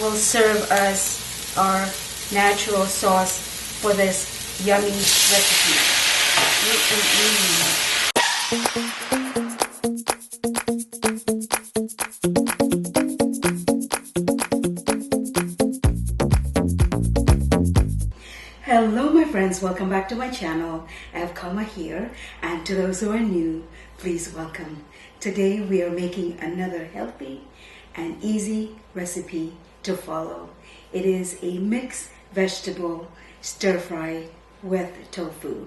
will serve as our natural sauce for this yummy recipe. Hello my friends, welcome back to my channel. I have Kalma here, and to those who are new, please welcome. Today we are making another healthy and easy recipe to follow. It is a mixed vegetable stir fry with tofu.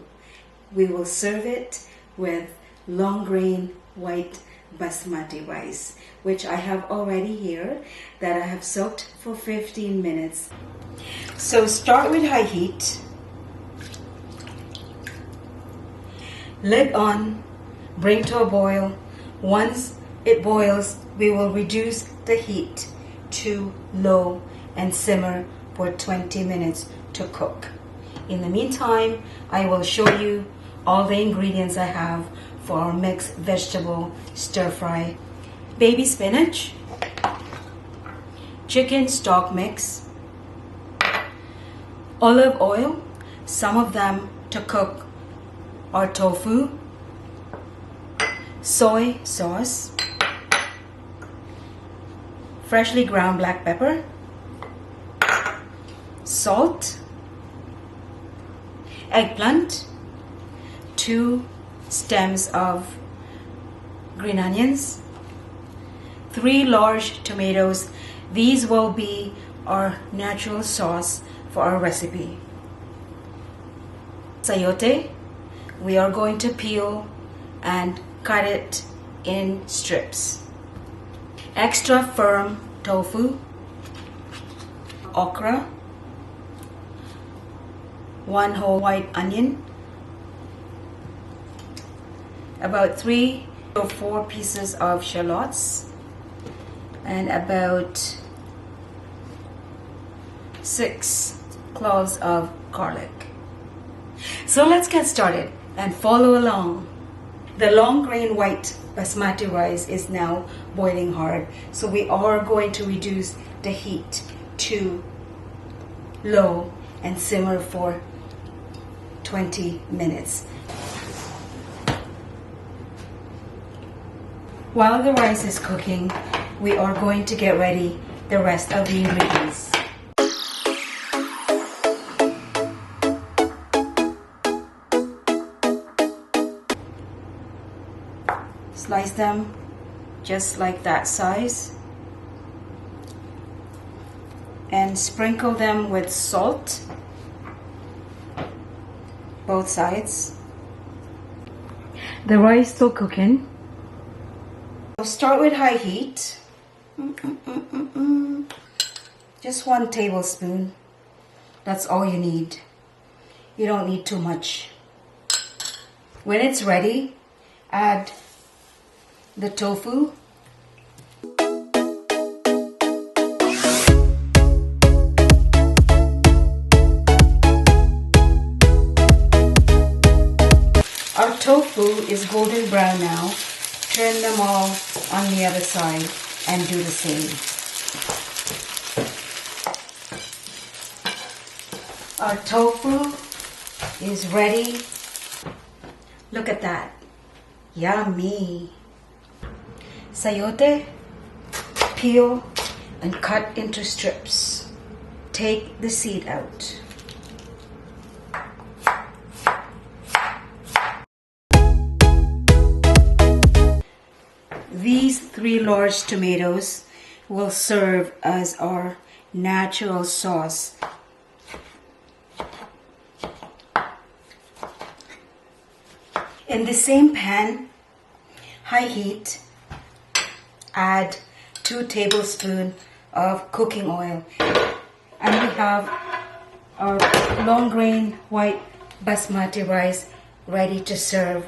We will serve it with long grain white basmati rice, which I have already here that I have soaked for 15 minutes. So start with high heat, lid on, bring to a boil. Once it boils, we will reduce the heat to low and simmer for 20 minutes to cook. In the meantime, I will show you all the ingredients I have for our mixed vegetable stir fry. Baby spinach, chicken stock mix, olive oil, some of them to cook our tofu, soy sauce, freshly ground black pepper, salt, eggplant, 2 stems of green onions, 3 large tomatoes. These will be our natural sauce for our recipe. Chayote, we are going to peel and cut it in strips. Extra firm tofu, okra, 1 whole white onion, about 3 or 4 pieces of shallots, and about 6 cloves of garlic. So let's get started and follow along. The long grain white basmati rice is now boiling hard, so we are going to reduce the heat to low and simmer for 20 minutes. While the rice is cooking, we are going to get ready the rest of the ingredients. Slice them just like that size and sprinkle them with salt, both sides. The rice still cooking. So start with high heat. Just 1 tablespoon. That's all you need. You don't need too much. When it's ready, add the tofu, our tofu is golden brown now. Turn them all on the other side and do the same. Our tofu is ready. Look at that. Yummy. Chayote, peel and cut into strips. Take the seed out. These 3 large tomatoes will serve as our natural sauce. In the same pan, high heat, add 2 tablespoons of cooking oil, and we have our long grain white basmati rice ready to serve.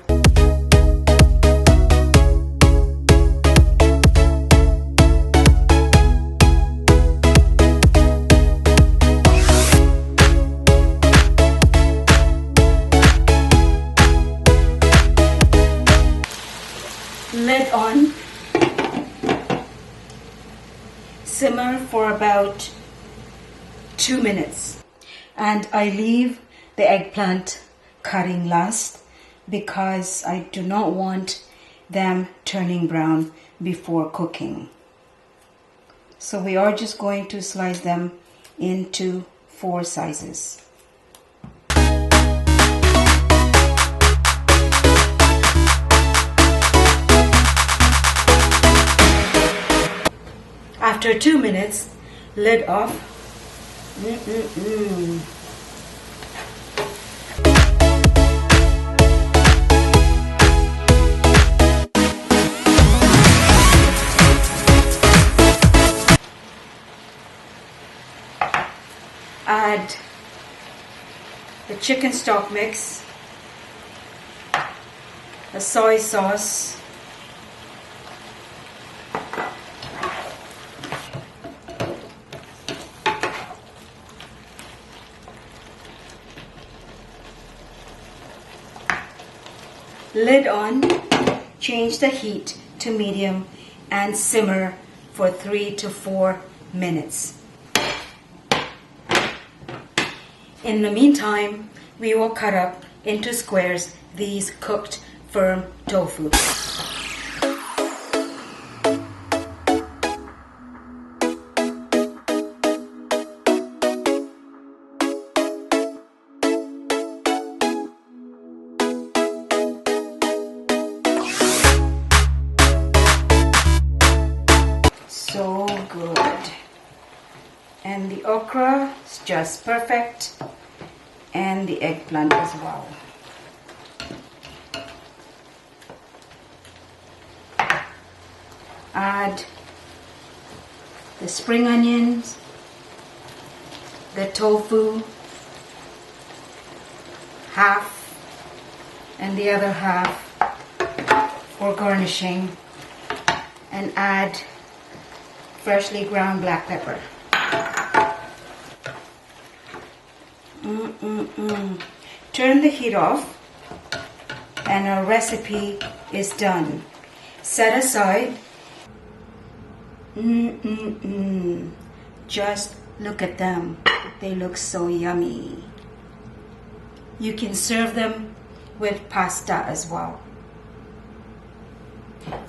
Lid on. Simmer for about 2 minutes. And I leave the eggplant cutting last because I do not want them turning brown before cooking. So we are just going to slice them into 4 sizes. After 2 minutes, lid off. Add the chicken stock mix, the soy sauce, lid on, change the heat to medium and simmer for 3 to 4 minutes. In the meantime, we will cut up into squares these cooked firm tofu. So good. And the okra is just perfect, and the eggplant as well. Add the spring onions, the tofu, half, and the other half for garnishing, and add freshly ground black pepper. Turn the heat off and our recipe is done. Set aside. Just look at them. They look so yummy. You can serve them with pasta as well.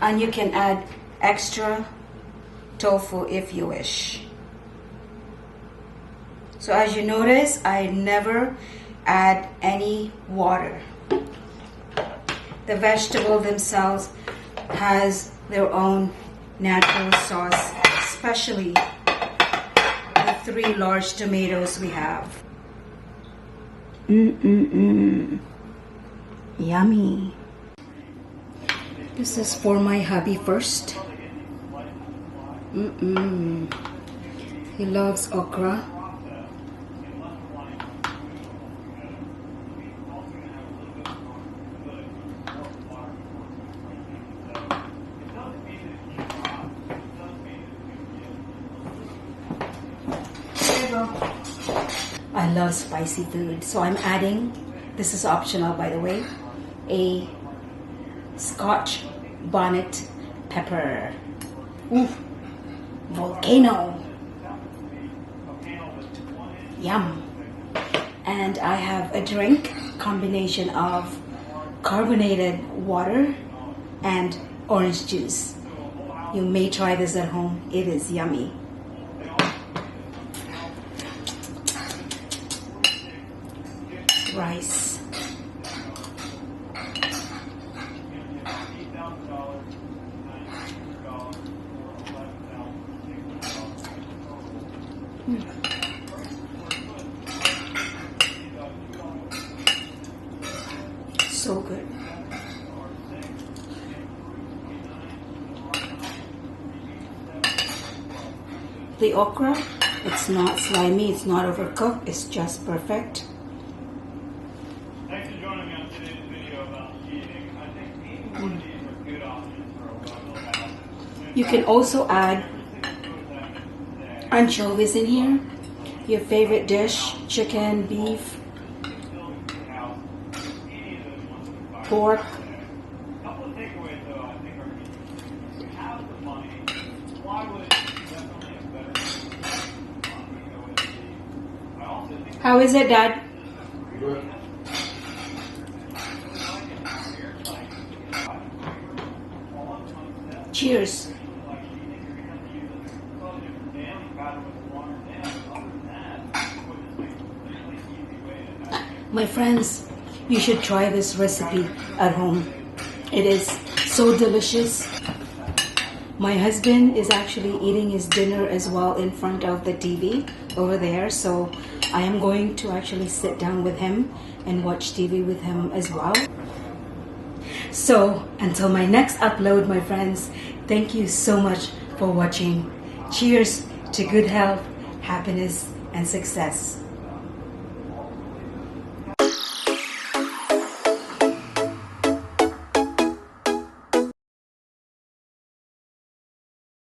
And you can add extra tofu if you wish. So as you notice, I never add any water. The vegetable themselves has their own natural sauce, especially the 3 large tomatoes we have. Yummy. This is for my hubby first. He loves okra. I love spicy food, so I'm adding, this is optional by the way, a Scotch bonnet pepper. Ooh, volcano. Yum. And I have a drink combination of carbonated water and orange juice. You may try this at home. It is yummy. Rice. So good. The okra, it's not slimy, it's not overcooked, it's just perfect. Thanks for joining me on today's video about eating. I think each one of these are good options for a well-balanced. You can also add anchovies in here. Your favorite dish, chicken, beef, pork. A couple of takeaways though I think are key. If you have the money, why would definitely a better How is it, Dad? Good. Cheers. My friends, you should try this recipe at home. It is so delicious. My husband is actually eating his dinner as well in front of the TV over there, so I am going to actually sit down with him and watch TV with him as well. So until my next upload, my friends, thank you so much for watching. Cheers to good health, happiness, and success.